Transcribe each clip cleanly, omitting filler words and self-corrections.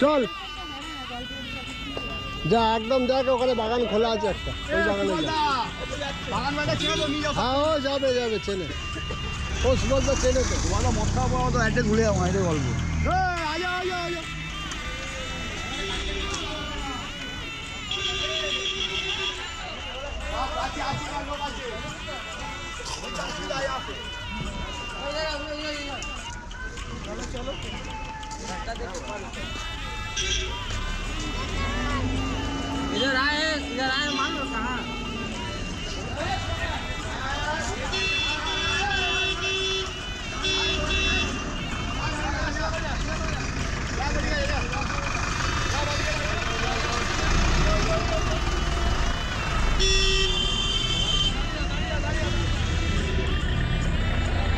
চল যা, একদম দেখ ওখানে বাগান খোলা আছে একটা, ওই বাগানে হ্যাঁ ও যাবে যাবে, চেনে ও সুমন্ত চেনে তো। তোমার মশা পাওয়া তো একটা ঘুরে আমার এটা গল্প। चलो इधर आए मान लो कहाँ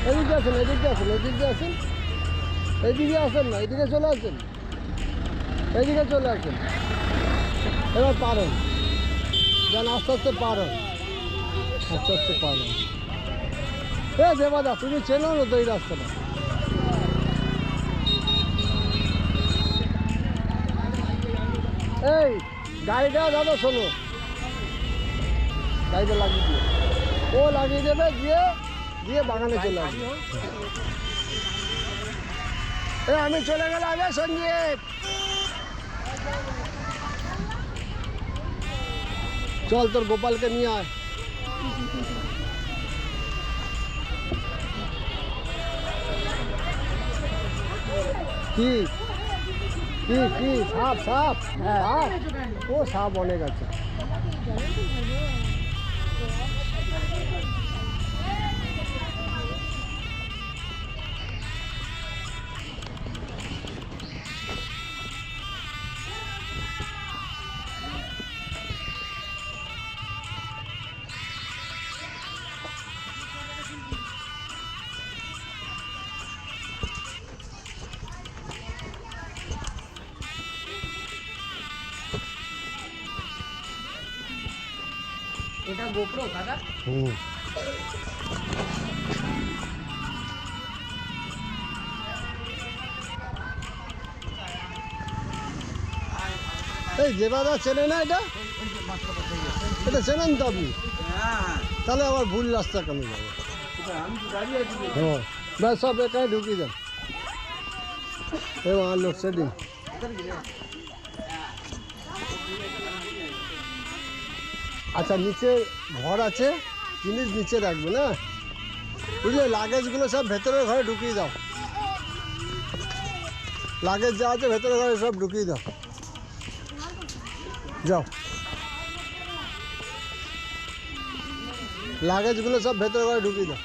এদিকে আসেন, এদিকে আসেন, এদিকে আসেন, এদিকে আসেন না, এদিকে চলে আসেন, এদিকে চলে আসেন। এবার পারেন, যান আস্তে আস্তে পারেন, আস্তে আস্তে পারেন। এ দেবাদা, তুমি চেনো না তো এই রাস্তাটা? এই গাড়িটা দাদা শোনো, গাড়িটা লাগিয়ে দিয়ে ও লাগিয়ে দেবে, দিয়ে দিয়ে বাগানে চলে আসবে। আমি চলে গেলাম, আগে সঞ্জীব চল তোর গোপালকে নিয়ে আয়। কি কি কি সাপ সাপ সাপ, ও সাপ অনেক আছে। এটা গোপ্রো দাদা। এই দেবাদা চেনে না এটা? এটা চেনেন তো আপনি? তাহলে আবার ভুল রাস্তা কেন যাবে? হ্যাঁ ব্যাস, সব একাই ঢুকিয়ে দেন এবং লোডশেডিং। আচ্ছা নিচে ঘর আছে, জিনিস নিচে রাখবে না বুঝলে? লাগেজগুলো সব ভেতরের ঘরে ঢুকিয়ে দাও, লাগেজ যা আছে ভেতরের ঘরে সব ঢুকিয়ে দাও, যাও লাগেজগুলো সব ভেতরের ঘরে ঢুকিয়ে দাও।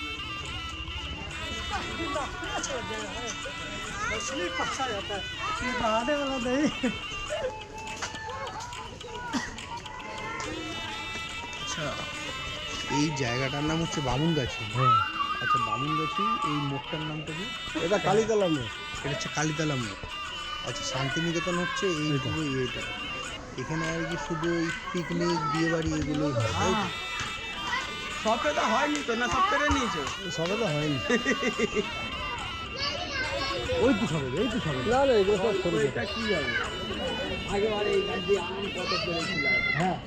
আচ্ছা এই জায়গাটার নাম হচ্ছে বামুনগাছি। হ্যাঁ আচ্ছা বামুনগাছি, এই মোড়টার নামটা কি? এটা কালীতলা মোড়। এটা হচ্ছে কালীতলা মোড়। আচ্ছা শান্তিনিকেতন হচ্ছে এই পুরো ইয়েটা, এখানে আর কি শুধু ওই পিকনিক বিয়ে বাড়ি এগুলোই হয়, তাই তো? সবে তো হয়নি তো, না সব পেরে নিয়েছো? সবে তো হয়নি, ওই তো সবে, এই তো সবে। না না এগুলো সব ছোটো ছোটো। এটা কি হবে? আগেবারে এই গাছ দিয়ে আম কত পেরেছিলাম। হ্যাঁ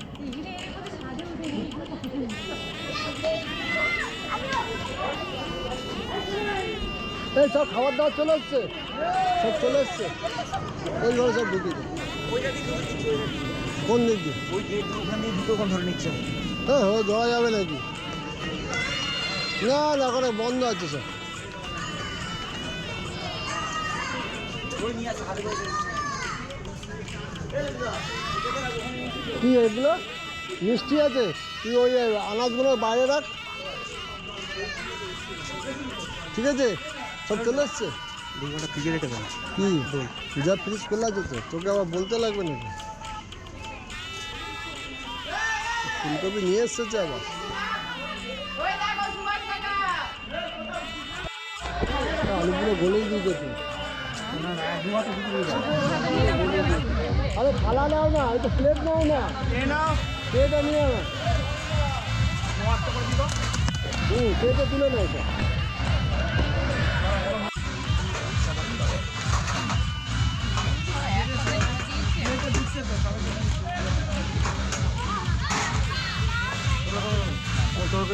এই সব খাবার দাবার চলে এসছে, সব চলে এসছে, ওই ঘরে সব ঢুকিয়ে দেয়। কোন দিক দিয়ে? ওই যে ওখান দিয়ে দুটো কোন ধরে নিচ্ছে। হ্যাঁ হ্যাঁ দেওয়া যাবে নাকি? না না ওখানে বন্ধ আছে সব। কি এগুলো মিষ্টি আছে, তুই ওই আনাজগুলো বাইরে রাখ, ঠিক আছে? সব চলে এসছে। দুটোটা ফ্রিজে রেখে দেন। কি যা ফ্রিজ খোলা আছে তো, তোকে আবার বলতে লাগবে নাকি? ফুলকপি নিয়ে এসেছে আবার। আলুগুলো গলেই দিয়েছে তুই। আরে থালা নাও না, এটা প্লেট নাও না, প্লেটটা নিয়ে না, প্লেটে তুলে না এটা।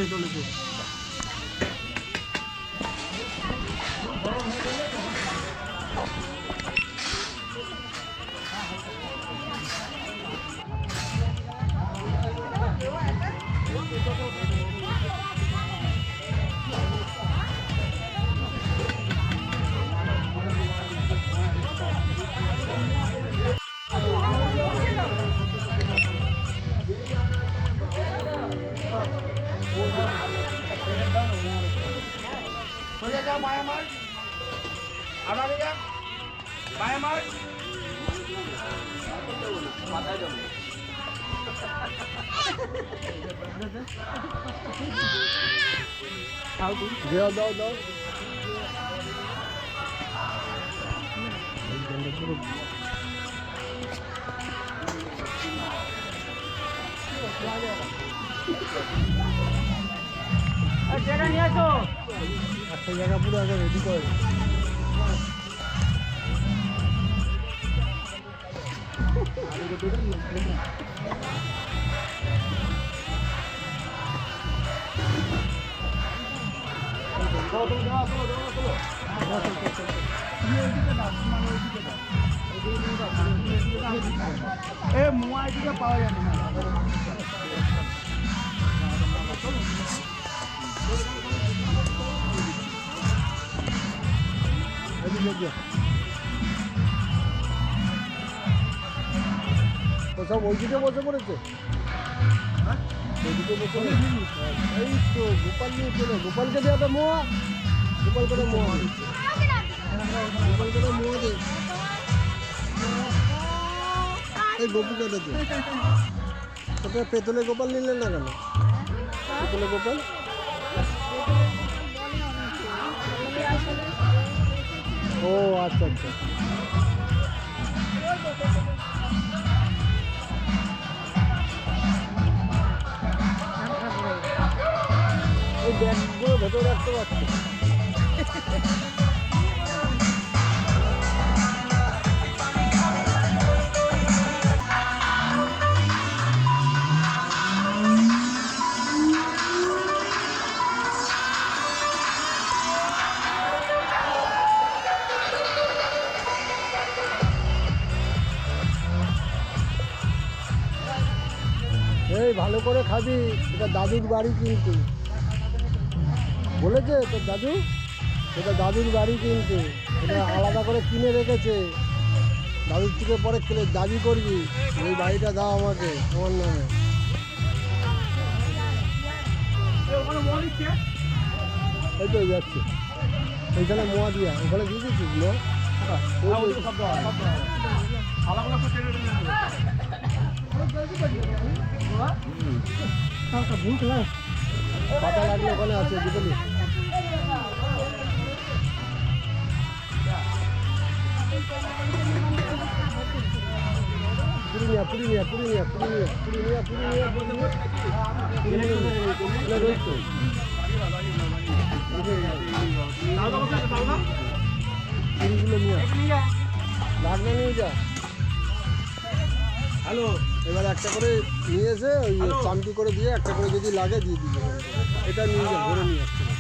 হয়ে চলেছে। সোজা যাও বায়া মার, আবার যা বায়া মার, মাথায় যাও। দাও দাও দাও জায়গা নিয়ে আসো। একটা জায়গা পুরো আগে রেডি করে এ মোয়াই দিকে পাওয়া যাবে না। সব ওইদিকে বসে পড়েছে ওইদিকে বসে এই তো গোপাল নিয়ে চলে গোপালকে দেওয়া তো মোয়া গোপাল করে মোয়া গোপাল করে মোয়া দে এই গোপুকে দে তোকে পেতলে গোপাল নিলেন না কেন পেতলে গোপাল ও আচ্ছা আচ্ছা ওই ব্যাগগুলো ভেতরে রাখতে পারছি এই ভালো করে খাবি এটা দাদুর বাড়ি কিন্তু বলেছে তোর দাদু এটা দাদুর বাড়ি কিন্তু এটা আলাদা করে কিনে রেখেছে দাদুর থেকে পরে খেলে দাবি করবি এই বাড়িটা দাও আমাকে আমার নামে এই তো যাচ্ছে এইখানে মোয়া দিয়া ওখানে দিয়ে দিচ্ছিস মোয়া পাতা লাগলে ওখানে আছে বুঝলি পুরিনিয়া পুরিনিয়া পুরিনিয়া পুরিনিয়া পুরিনিয়া পুরিনিয়া পুরিনিয়া রয়েছে পুরিগুলো নিয়ে লাগনা নিয়ে যা হ্যালো, এবার একটা করে নিয়ে এসে ওই চামটি করে দিয়ে একটা করে যদি লাগে দিয়ে দিবে এটা নিয়ে যা ধরে নিয়ে আসতে হবে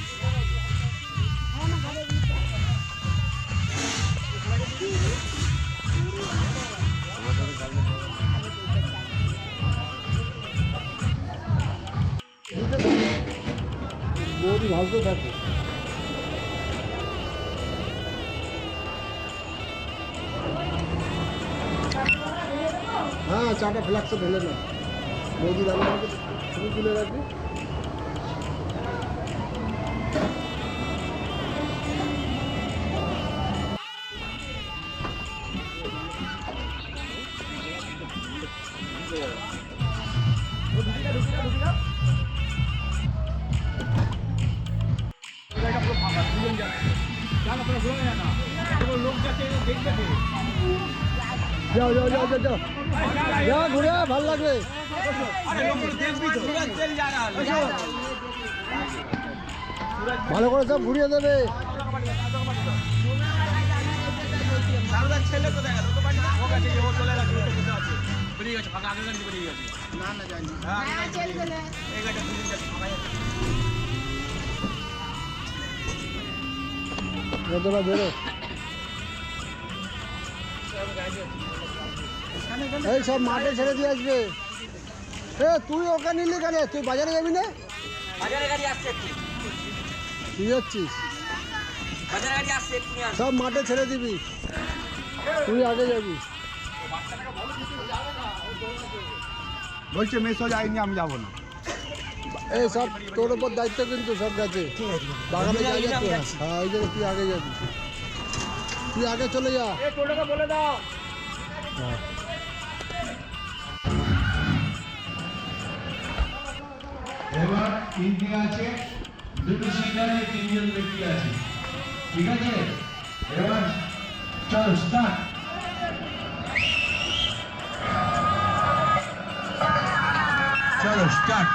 বৌদি ভালতে থাকে হ্যাঁ চাটা ফ্লাক্সে ঢেলে না বৌদি রান্না শুরু তুলে রাখবি যাও যাও যাও যাও যাও যা ঘুরে ভালো লাগবে ভালো করে সব ঘুরিয়ে দেবে ছেলে কোথায় গেল? বেরিয়ে গেছে, ফাঁকা আগের গাড়িতে বেরিয়ে গেছে। না না জানি হ্যাঁ, এই গাড়িটা পুলিশ যাচ্ছে, ফাঁকা যাচ্ছে। তোরা বেরো। এই সব মাঠে ছেড়ে দিয়ে আসবে। তুই ওকে নিলি কেন? তুই বাজারে যাবি না? বাজারে গাড়ি আসছে একটু, তুই যাচ্ছিস? বাজারে গাড়ি আসছে একটু। সব মাঠে ছেড়ে দিবি, তুই আগে যাবি। বলছে মেসো যায়নি, আমি যাবো না। এই সব তোর ওপর দায়িত্ব কিন্তু সব গাছে বাগানে জায়গা তো। হ্যাঁ, ওই জন্য তুই আগে যাবি, তুই আগে চলে যা। টোটোকে বলে দাও। হ্যাঁ। এবার তিনটি আছে, দুটো সিটারে তিনজন ব্যক্তি আছে, ঠিক আছে? এবার চলো স্টার্ট। চলো স্টার্ট।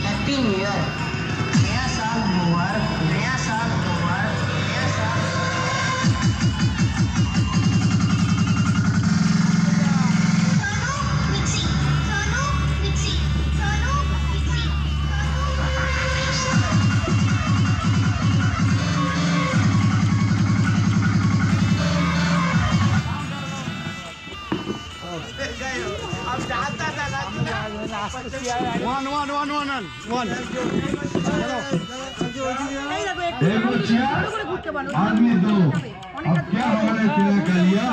Happy New Year. नया साल मुबारक, नया साल मुबारक, नया साल। One one one one one. देखो चिया, आदमी दो, अब क्या हमारे किले का लिया?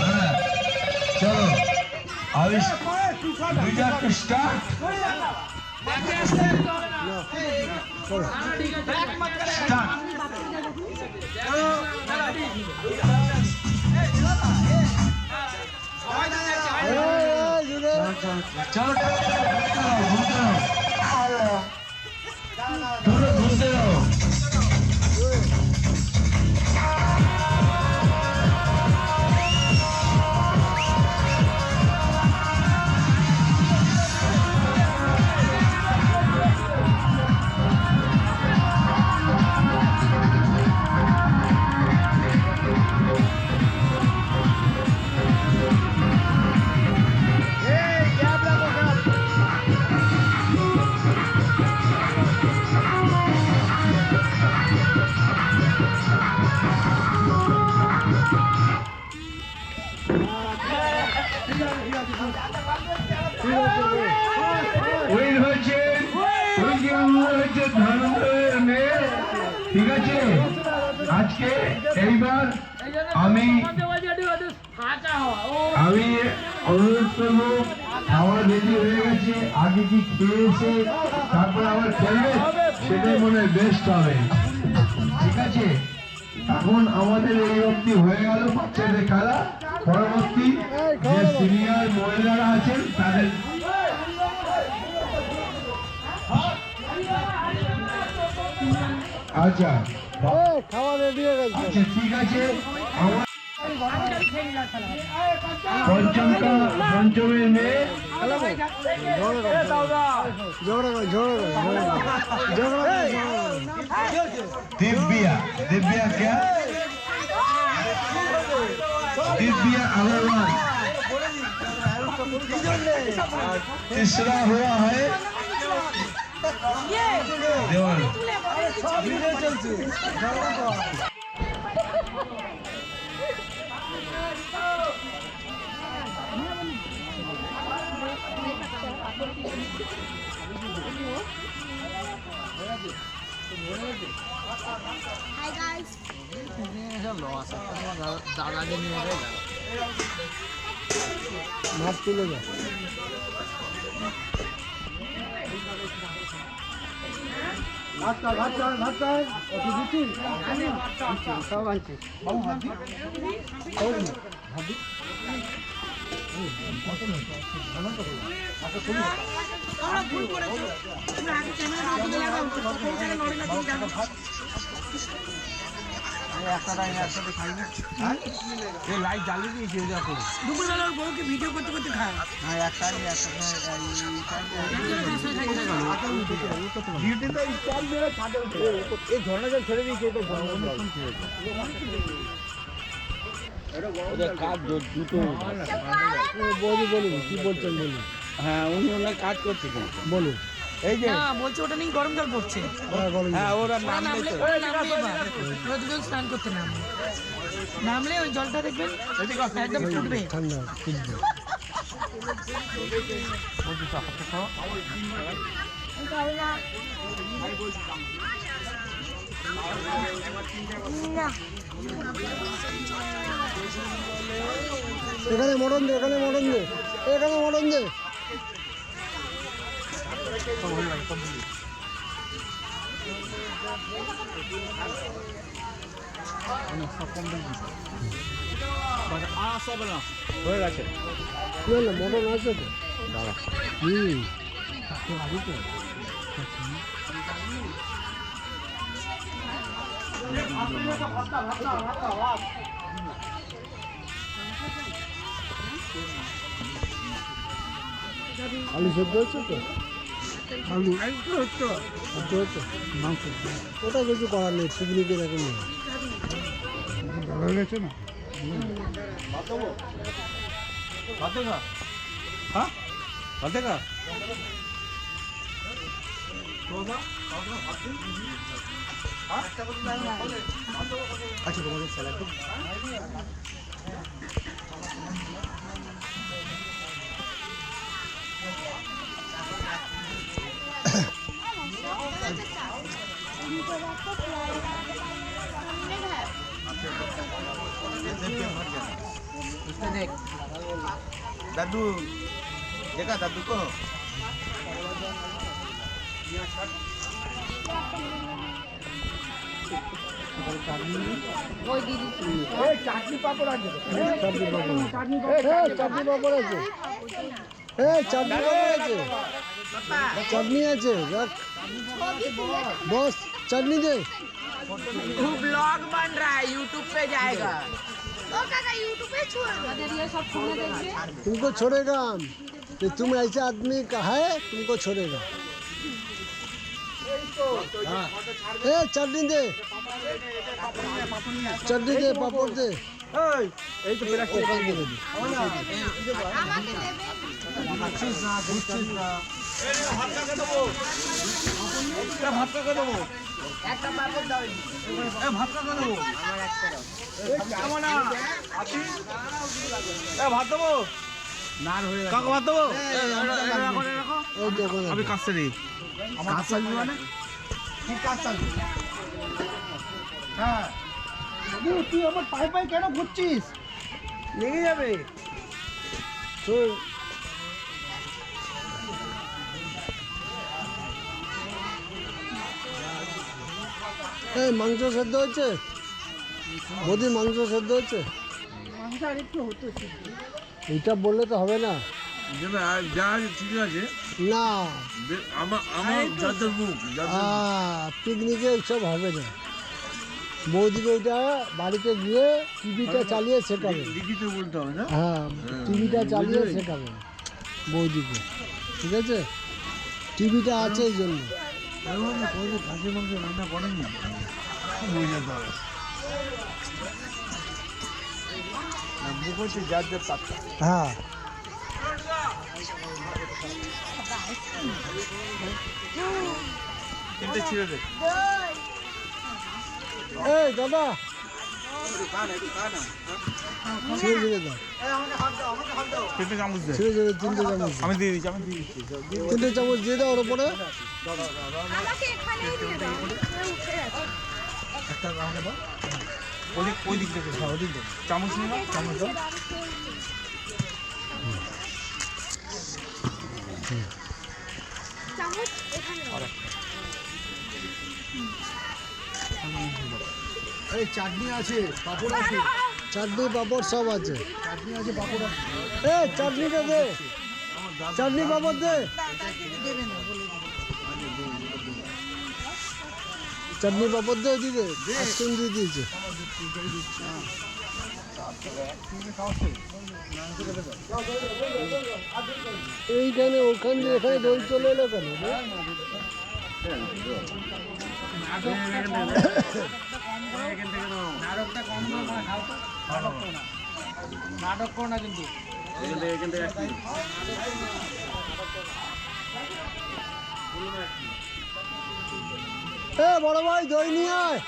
हाँ, चलो, अब इस वीजा को स्टार्ट। स्टार्ट। चलो घूमते रहो। উইন হয়েছে, হয়েছে ধর্মের মেয়ে, ঠিক আছে? আজকে এইবার আমি অনুরোধ করবো, খাওয়া রেডি হয়ে গেছে, আগে কি খেয়েছে তারপর আবার খেলবে, সেটাই মনে হয় বেস্ট হবে, ঠিক আছে? এখন আমাদের এই অবধি হয়ে গেল বাচ্চাদের খেলা। পরবর্তী যে সিনিয়র মহিলারা আছেন তাদের আচ্ছা খাওয়া রেডি হয়ে গেছে। আচ্ছা ঠিক আছে, আমার পঞ্চমের মেয়ে दिव्या, दिव्या क्या? दिव्या अग्रवाल। तीसरा हुआ है देवल। Hi guys. দাদাকে নিয়ে মাছ তুলে যা। সব আনছি তোমরা ভুল করেছো তোমরা আগে ক্যামেরা না দিলে লাগাও প্রথম থেকে নড়ে না তুমি জানো দুপুরবেলা ওর বউকে ভিডিও করতে করতে খায় এই ঝর্ণা জল ছেড়ে দিয়েছে তো বলি বলুন কি বলছেন বলুন। হ্যাঁ উনি ওনার কাজ করছে কিন্তু বলুন। এই যে না বলছে ওটা নেই গরম জল পড়ছে হ্যাঁ ওরা ওরা নামলে নামলে তো রোজ স্নান করতে নামলে ওই জলটা দেখবেন একদম ফুটবে ঠান্ডা ফুটবে। এখানে মটন দে, এখানে মটন দে, এখানে মটন দে। হয়ে গেছে না না মটন আছে তো দাঁড়া হুম আলু সেদ্ধ হচ্ছে তো আলু হচ্ছে মাংস ওটা কিছু করার নেই পিকনিকের এখন নেই গেছে না আচ্ছা তোমাদের স্যালাড दादू देखा दादू को চাটনি পাপড় আছে চাটনি পাপড় আছে চাটনি আছে বস চাটনি দে ब्लॉग बन रहा है यूट्यूब पे जाएगा ओ काका यूट्यूब पे छोड़ दो सब फोन देखिए तुमको छोड़ेगा हम कि तुम ऐसे आदमी का है तुमको छोड़ेगा ए चटनी दे चटनी दे पापड़ दे এই তো বেলা ওখান থেকে দে আমাকে দেবে ভাত কাকে দেবো একটা পাপড় দাও ভাত কাকে দেবো ভাত দেবো নান হয়ে গেছে কাকে ভাত দেবো রাখো ওই তো ওখানে আমি কাছে দিই কাঁচা মানে কি কাঁচা হ্যাঁ তুই আমার পায়ে পায়ে কেন ঘুরছিস লেগে যাবে তোর এই মাংস সেদ্ধ হচ্ছে বৌদি মাংস সেদ্ধ হচ্ছে এইটা বললে তো হবে না যা ঠিক আছে না আমার যাদের মুখ পিকনিকে এইসব হবে না বৌদিকে এটা বাড়িতে গিয়ে টিভিটা চালিয়ে শেখাবে লিখিতে বলতে হবে না হ্যাঁ টিভিটা চালিয়ে শেখাবে বৌদিকে ঠিক আছে টিভিটা আছে এই জন্য খাসির মাংস রান্না করেননি মুখ হচ্ছে যার যার পাত্তা হ্যাঁ তিনটে ছিঁড়ে দে এই দাদা ছেড়ে ছেড়ে দাও তিনটে চামচ দে ছেড়ে ছেড়ে তিনটে চামচ আমি দিয়ে দিচ্ছি তিনটে চামচ দিয়ে দাও ওর উপরে আমাকে এখানেই দিয়ে দাও উঠে যাচ্ছে একটা আমাকে দাও ওই দিক থেকে ওদিক দে চামচ নিয়ে নাও চামচ দাও চামচ এখানে রাখো। এই চাটনি আছে, পাপড় আছে, চাটনি পাপড় সব আছে, চাটনি আছে, পাপড় আছে। এ চাটনিটা দে, চাটনি পাপড় দে, চাটনি পাপড় দে ওদিকে, আইসক্রিম দিয়ে দিয়েছে। এইখানে ওখান দিয়ে এখানে দই চলে এলো কেন রে? নাটকটা কম করে খাও তো, নাটক করো না কিন্তু। এ বড় ভাই দই নিয়ে আয়।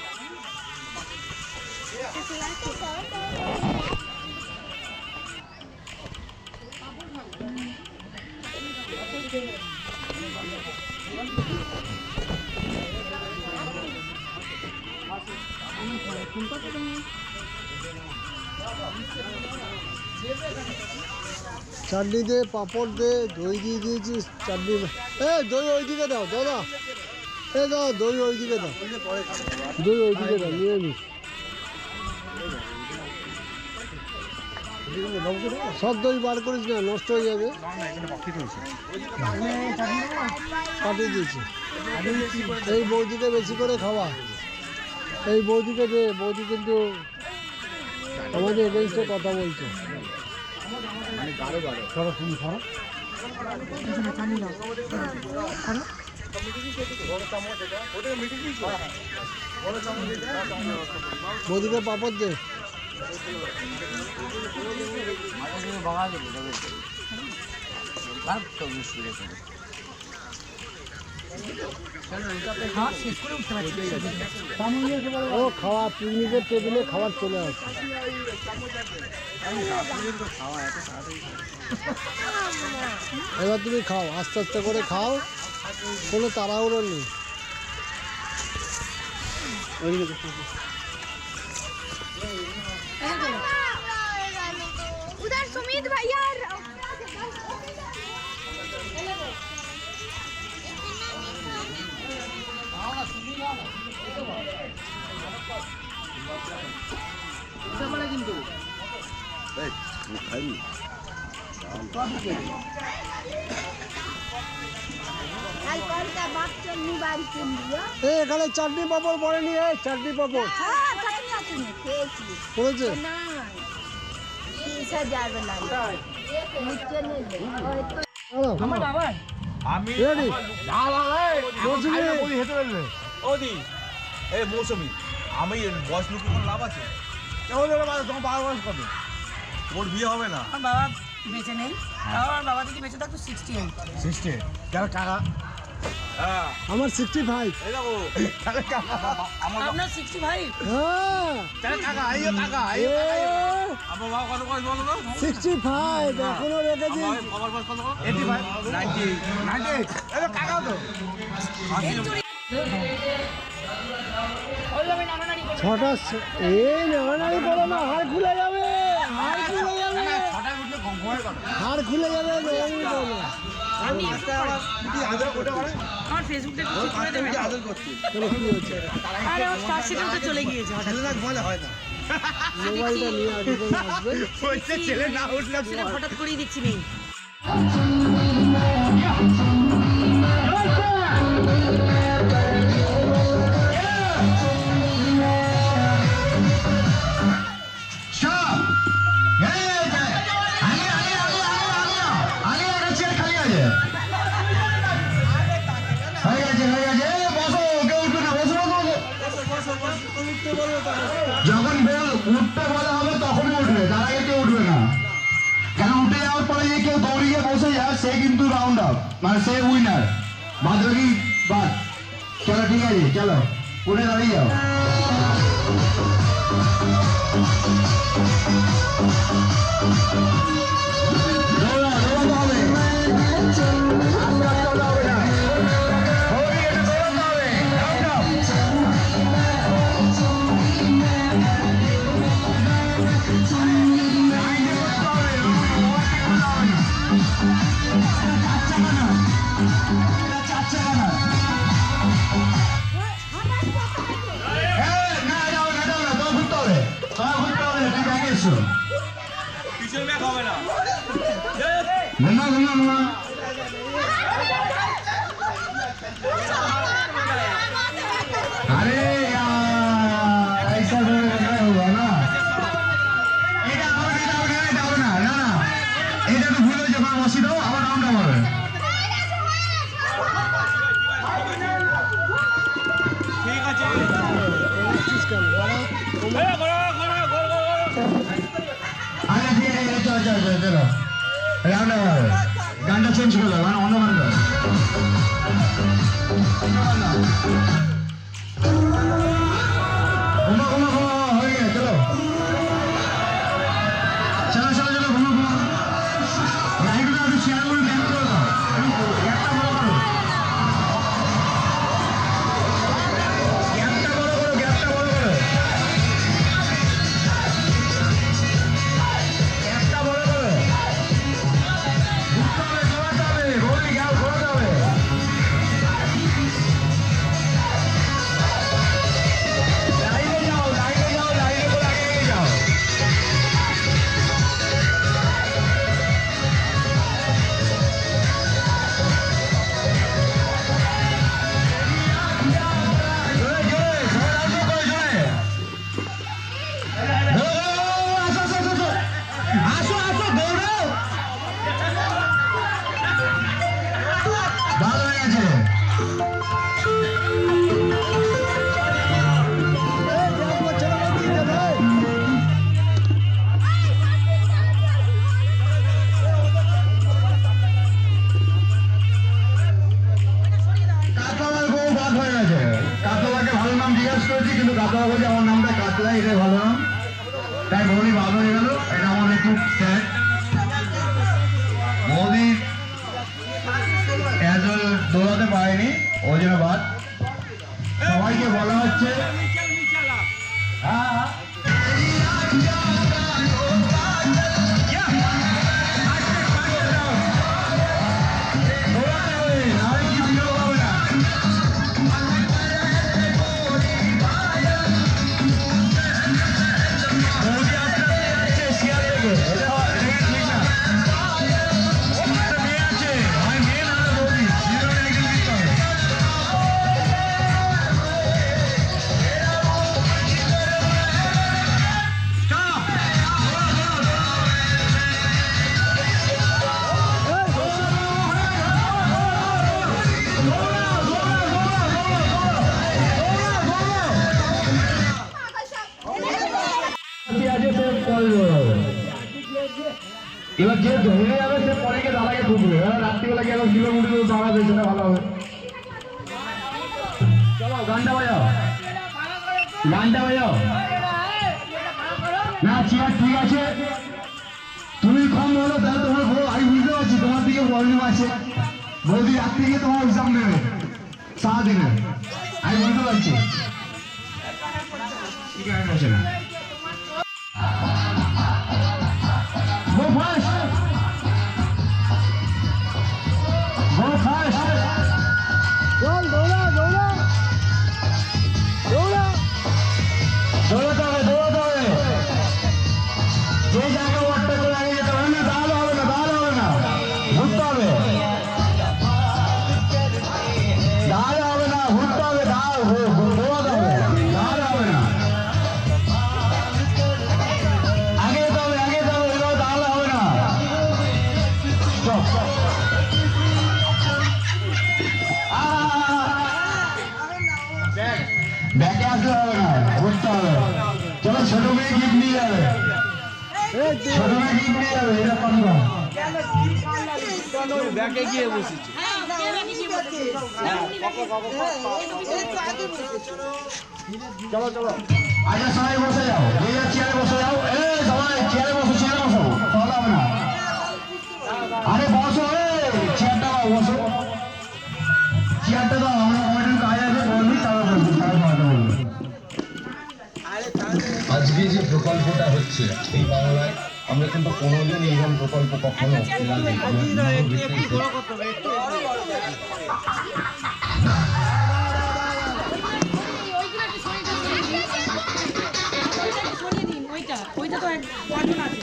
চাটনি দে, পাঁপড় দে, দই দিয়ে দিয়েছিস, চাটনি। এ দই ওইদিকে দাও দাদা, এ দাদা দই ওইদিকে দাও, দই ওইদিকে দাও, নিয়ে নিস। সব দই বার করিস না, নষ্ট হয়ে যাবে। পাঠিয়ে দিয়েছি। এই বৌদিকে বেশি করে খাওয়া, এই বৌদিকে দে, বৌদি কিন্তু আমাদের এগেনস্টে কথা বলছে। বৌদিকে পাপড় দে। ও খাওয়া পিকনিকের টেবিলে খাবার চলে আসে। এবার তুমি খাও, আস্তে আস্তে করে খাও, কোনো তাড়াহুড়ো নেই। उधर सुमित भैया কিন্তু अल्कोहल का बात चलनी बारी के लिए এ এখানে চাটনি পাপড় পড়েনি, এই চাটনি পাপড় हाँ चटनी आती है खेती পড়েছে। ना 30,000 वाला नीचे नहीं दे और तो আমার বাবা আমি রেডি বলি হেঁটে ফেলবে ওদি এই মৌসুমি আমি বয়স লুকি কোনো লাভ আছে কেমন তোমার বাবার বয়স কত? ওর বিয়ে হবে না। আমার বাবা বেঁচে নেই, আমার বাবা যদি বেঁচে থাকতো 68। 60 কেন কাকা? হ্যাঁ আমার 65। এই দেখো তাহলে কাকা আপনার 65? হ্যাঁ তাহলে কাকা আইও কাকা আইও আমার বাবা কত বয়স বলো তো? 65 এখনো রেখেছি। আমার বয়স কত? 85 98 এই তো কাকা তো ছটা এই নাড়ানাড়ি করো না, হাড় খুলে যাবে, হাড় খুলে যাবে, ছটায় উঠলে কম সময় করো হাড় খুলে যাবে, নাড়ানাড়ি করো না। আমার ফেসবুকটা একটু ঠিক করে দেবেন। কেন কি হচ্ছে? আরে আমার স্টার তো চলে গিয়েছে হঠাৎ। ছেলে না ঘুমালে হয় না মোবাইলটা নিয়ে আগে করে আসবে। ছেলে না উঠলে সেটা হঠাৎ করেই দেখছি নেই। যখন বেল উঠতে বলা হবে তখনই উঠবে, তার আগে কেউ উঠবে না। কেন উঠে যাওয়ার পরে যে কেউ দৌড়িয়ে বসে যায় সে কিন্তু রাউন্ড আপ, মানে সে উইনার, বাদ বাকি বাদ। চলো ঠিক আছে, চলো উঠে দাঁড়িয়ে যাও। দৌড়াতে হবে, আস্তে আস্তে হবে না, দৌড়িয়ে একটু দৌড়াতে হবে, রাউন্ড আপ। Come on. घुमा घुमा घुमा अरे यार ऐसा हुआ ना এটা হবে না না না এটা তো ভুল হয়েছে আমার বসি দাও আবার রাউন্ড হবে ঠিক আছে আরে ঠিক আছে চল চল চল চলো রাউন্ড হবে গানটা চেঞ্জ করে দাও মানে অন্য গান দাও ঘুমা ঘুমা ঘুমা হয়ে গেছে চলো চলো চলো চলো ঘুমা ঘুমা রাইডটা একটু শেয়ার করে ব্যাক করে দাও একটা বড় করো গ্যাপটা বড় করো গ্যাপটা বড় করো গ্যাপটা বড় করো ঘুরতে হবে ঘোরাতে হবে ঘোরে গ্যাপ ঘোরাতে হবে লাইনে যাও লাইনে যাও লাইনে করে আগে আগে যাও জোরে জোরে সবাই আসো করে জোরে আসো আসো আসো আসো আসো দৌড়াও ভালো হয়ে গেছে কাতলার বউ বাদ হয়ে গেছে কাতলাকে ভালো নাম জিজ্ঞাসা করেছি কিন্তু কাতলা বলছে আমার নামটা কাতলা এটাই ভালো নাম তাই বৌদি বাদ হয়ে গেল এটা আমাদের খুব স্যাড বৌদি এত দৌড়াতে পারেনি ওই জন্য বাদ সবাইকে বলা হচ্ছে হ্যাঁ দৌড়াতে হবে নাহলে কি ভিডিও হবে না বৌদি আস্তে আস্তে যাচ্ছে শিয়াল থেকে এটা ঠিক না একটা মেয়ে আছে হয় মেয়ে না হলে বৌদি দুজনে একজন দিতে হবে Stop! এবার যে ধরে যাবে সে পরে গিয়ে দাদাকে ঢুকবে এবার রাত্রিবেলা গিয়ে আবার কিলোমিটার দাঁড়াবে সেটা ভালো হবে চলো গানটা বাজাও গানটা বাজাও না চেয়ার ঠিক আছে তুমি কম বলো তাহলে তোমার বউ আমি বুঝতে পারছি তোমার দিকে প্রবলেম আছে বৌদি রাত্রি গিয়ে তোমার এক্সাম নেবে সারাদিনে আমি বুঝতে পারছি ঠিক আছে বসে না Go fast! Go fast! চল দৌড়া দৌড়া দৌড়া দৌড়াতে হবে দৌড়াতে হবে যে জায়গায় ওয়াটটা করে আগে যেতে হবে না দাঁড়ালে হবে না দাঁড়ালে হবে না ঘুরতে হবে দাঁড়ালে হবে না ঘুরতে হবে দৌড়াতে হবে দাঁড়ালে হবে না আগে যেতে হবে এভাবে দাঁড়ালে হবে না Stop, stop. ব্যাকে আসলে হবে না ঘুরতে হবে চলো ছোট মেয়ে গিফট নিয়ে যাবে ছোট মেয়ে গিফট নিয়ে যাবে এটা কনফার্ম ব্যাগে গিয়ে বসেছি চলো চলো আচ্ছা সবাই বসে যাও যে যার চেয়ারে বসে যাও সবাই চেয়ারে বসো তাহলে হবে না আরে বসো চেয়ারটা দাও বসো চেয়ারটা দাও আমরা কয়জন কাজ আছে বলবি তারপর বলবি তারপর কথা বলবি আজকে যে প্রকল্পটা হচ্ছে এই বাংলায় আমরা কিন্তু কোনোদিন এইরকম প্রকল্প কখনো ওইটা তো কজন আছে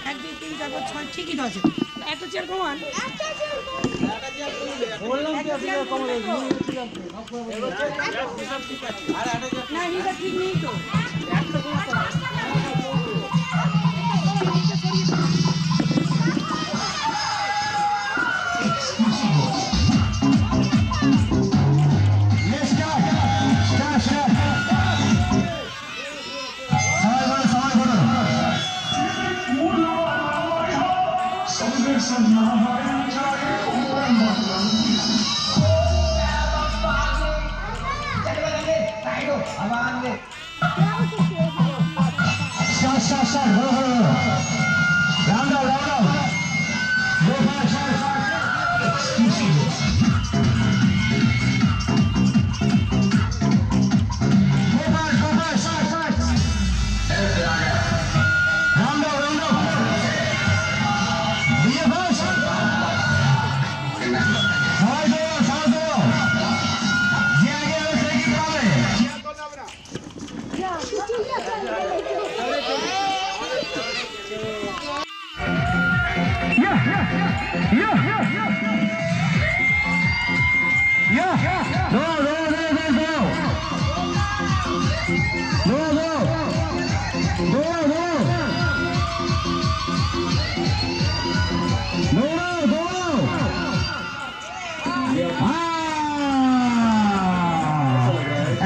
1 2 3 4 5 6 ঠিকই তো আছে একটা চেয়ার কমান বললাম কি আপনি কমালে না হিসাব ঠিক নেই তো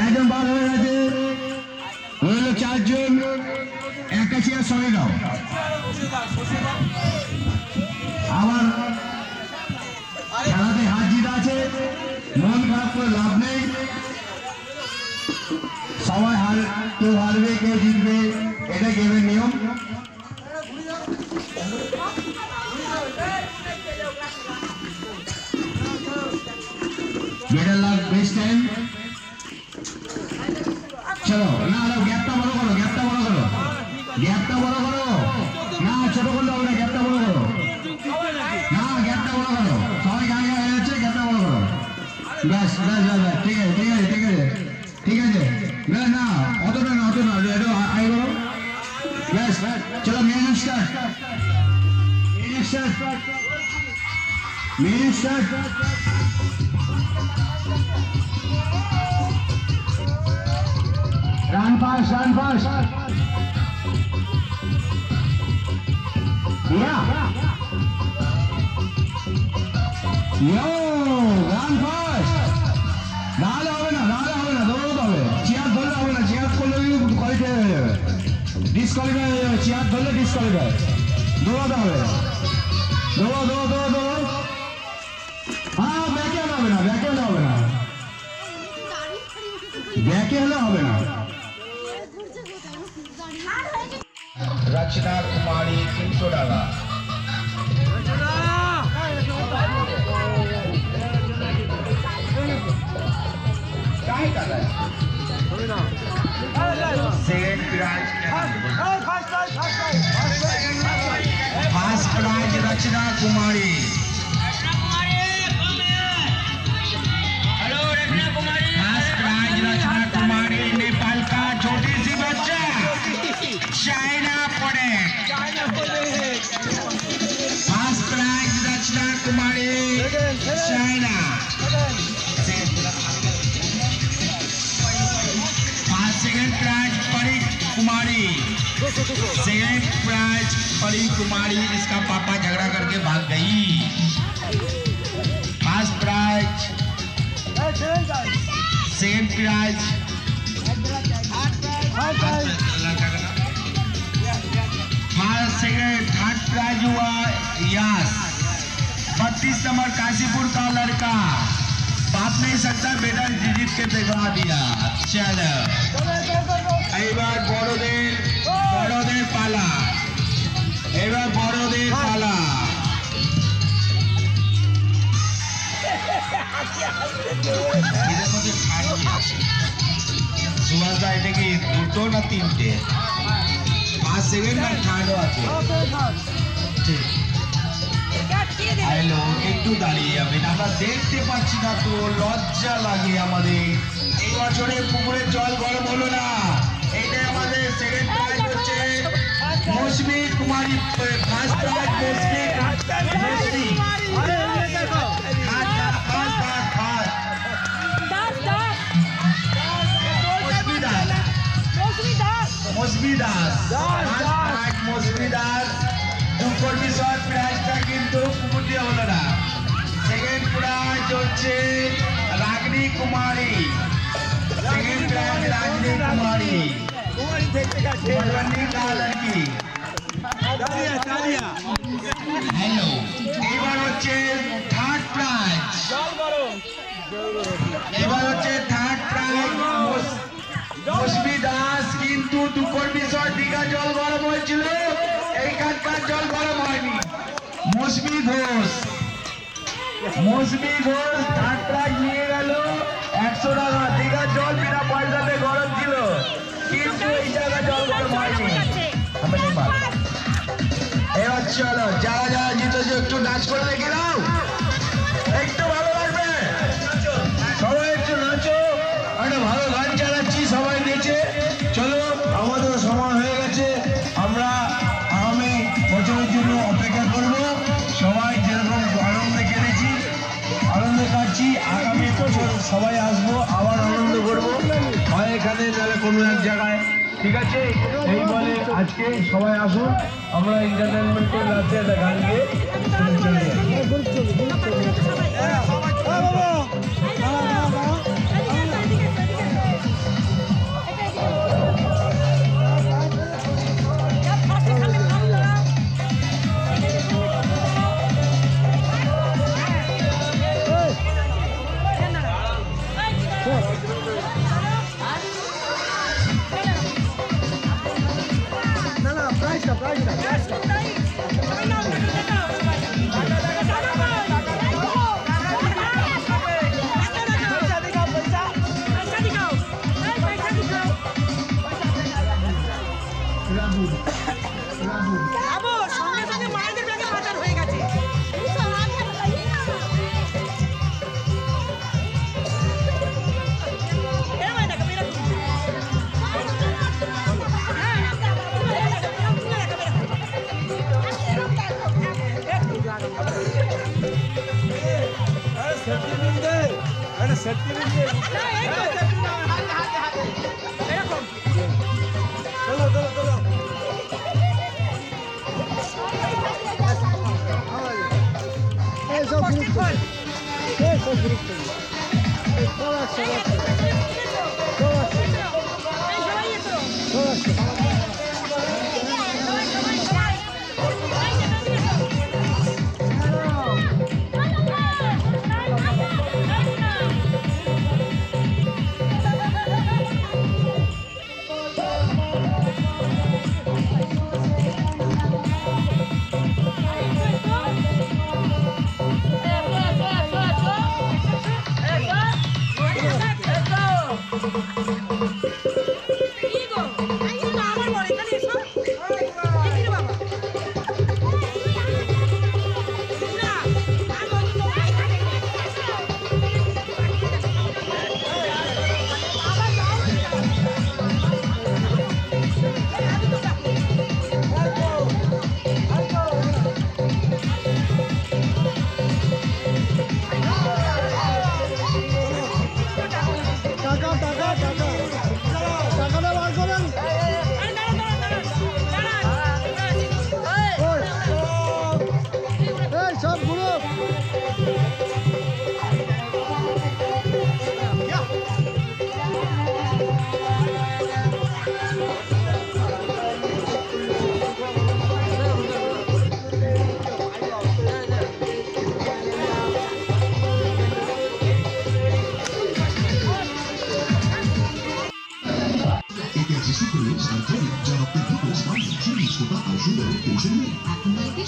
একজন বার হয়ে গেছে হইল 4 জন একটা চেয়ার সরে দাও আবার খেলাতে হার জিত আছে মন খারাপ করে লাভ নেই সবাই কেউ হারবে কেউ জিতবে এটা গেমের নিয়ম বেটার লাক বেস্ট টাইম চলো না গ্যাপটা বড় করো না ছোট করলে হবে না গ্যাপটা বড় করো না গ্যাপটা বড় করো সবাই গায়ে হয়ে যাচ্ছে গ্যাপটা বড় করো ব্যাস ঠিক আছে না অতটা না এটা আই করো ব্যাস চলো মেন start Run fast. Yeah. Yo, run fast. দাঁড়ালে হবে না দৌড়াতে হবে চেয়ার ধরলে হবে না চেয়ার করলে কোয়ালিফাই হয়ে যাবে ডিসকোয়ালিফাই হয়ে যাবে চেয়ার ধরলে ডিসকোয়ালিফাই দৌড়াতে হবে দৌড়ো হ্যাঁ ব্যাকে হলে হবে না रचना कुमारी 300 টাকা second prize first prize Rachna Kumari first prize Rachna Kumari Nepal का छोटी सी बच्चा China product first prize Rachna Kumari China second prize Pari Kumari इसका पापा झगड़ा करके भाग गई first prize second prize third prize हुआ यस 32 नंबर काशीपुर का लड़का बात नहीं सकता बेटा जीत के दिखा दिया चलो एबार बड़ोदेर पाला সুভাষ দা এটা কি দুটো না তিনটে 5 সেকেন্ড আর থার্ডও আছে ঠিক হ্যালো একটু দাঁড়িয়ে যাবেন আমরা দেখতে পাচ্ছি না তো লজ্জা লাগে আমাদের এই বছরে পুকুরের জল গরম হলো না এইটাই আমাদের সেকেন্ড প্রাইজ হচ্ছে मौसमी कुमारी फास्ट प्राइज मौसमी मौसमी दास मौसमी दास 2 শট প্রাইজটা কিন্তু পুকুর দিয়ে হলো না। সেকেন্ড প্রাইজ হচ্ছে রাগিনী কুমারী, সেকেন্ড প্রাইজ রাগিনী কুমারী मधुबनी का लड़की। हेलो এবার হচ্ছে থার্ড প্রাইজ, এবার হচ্ছে থার্ড প্রাইজ মৌসুমী দাস, কিন্তু দুকর্মী শট দীঘা জল গরম হয়েছিল, এইখানকার জল গরম হয়নি। মৌসুমী ঘোষ থার্ড প্রাইজ নিয়ে গেল 100 টাকা। দীঘা জল বিনা পয়সাতে গরম ছিল, কিন্তু এই জায়গা জল গরম হয়নি। এবার চলো যারা যারা জিতেছে একটু নাচ করে দেখে দাও, একটু ভালো লাগবে, সবাই একটু নাচো। একটা ভালো গান চালাচ্ছি, সবাই নেচে। চলো আমাদের সময় হয়ে গেছে, আমরা আগামী বছরের জন্য অপেক্ষা করব। সবাই যেরকম আনন্দে কেটেছি, আনন্দে কাটছি, আগামী বছর সবাই আসবো, আবার আনন্দ করবো, হয় এখানে নাহলে কোনো এক জায়গায়। ঠিক আছে, এই বলে আজকে সবাই আসুন, আমরা এন্টারটেনমেন্ট করে রাত্রে একটা গান গিয়ে চলে যাই।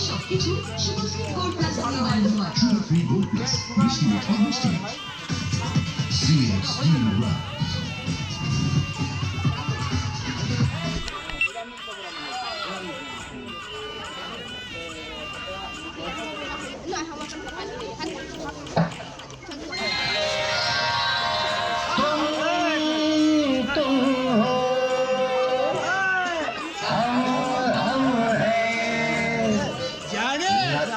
সবকিছু Subhashree gold plus Subhashree gold plus মিষ্টি মিষ্টি CSD Rock.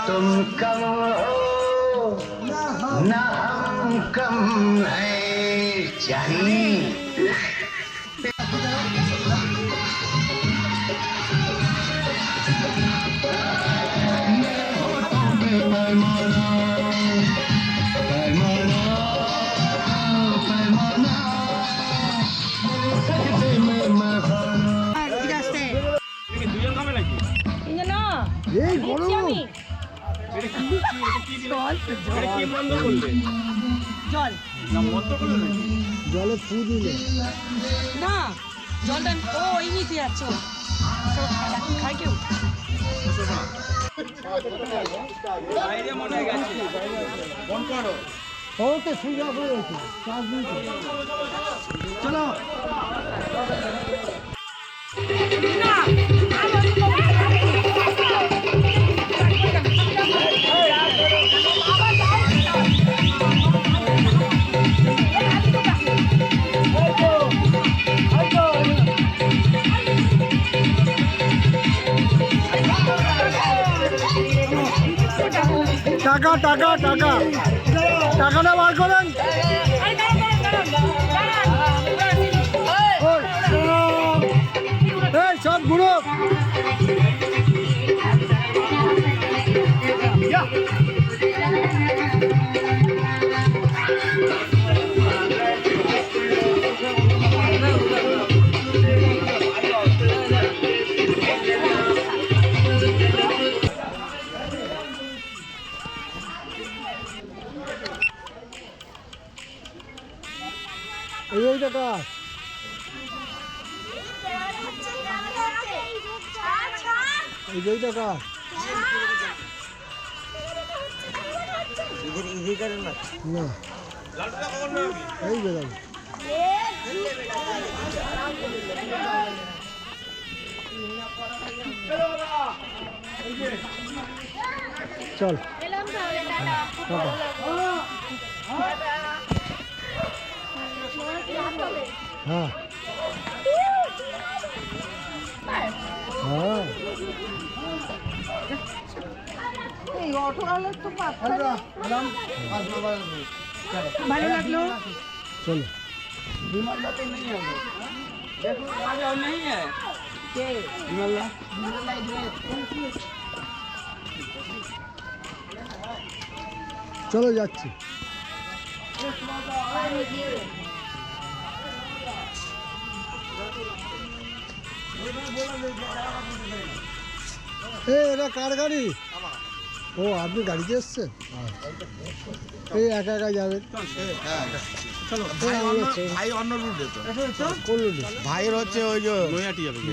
तुम कम हो ना हम कम है जानी ঠিক আছে দুজন খাবে নাকি? এই গরম এটা কি বন্ধ করলে? জল না বন্ধ করলে নাকি? জলে ফু দিলে না জলটা ও ওই নিতে যাচ্ছ খাই কেউ বাইরে মনে গেছে ফোন করো। ও তো সুইচ অফ হয়ে গেছে চার্জ দিই তো। চলো টাকা টাকা টাকা টাকাটা বার করেন এই সব ঘুরো এই টাকা এই টাকা না এই বেড়াল চল টাটা হ্যাঁ হ্যাঁ এই অটোওয়ালার তো পাত্তা নেই। ভালো লাগলো চলো চলো যাচ্ছি এটা কার গাড়ি? ও আপনি গাড়িতে এসছেন? এই একা একা যাবেন? চলো ভাই অন্য রুটে তো কোন রুটে? ভাইয়ের হচ্ছে ওই যে নৈহাটি যাবে কি?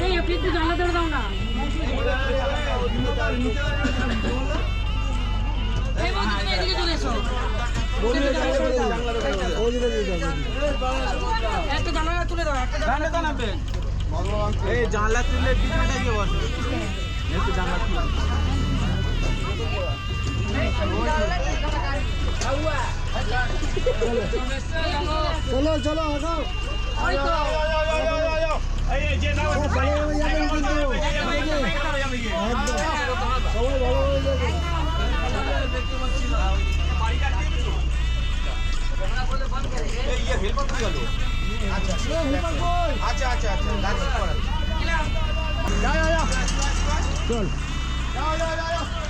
এই আপনি একটু জানলা ধরে দাও না এই বন্ধু তুমি এদিকে চলে এসো একটা জানলা তুলে দাও একটা জানলা এই জানলা তুললে পিছনটা গিয়ে বসে একটু জানলা তুলে চলো চলো আগাও আচ্ছা আচ্ছা আচ্ছা চল যাও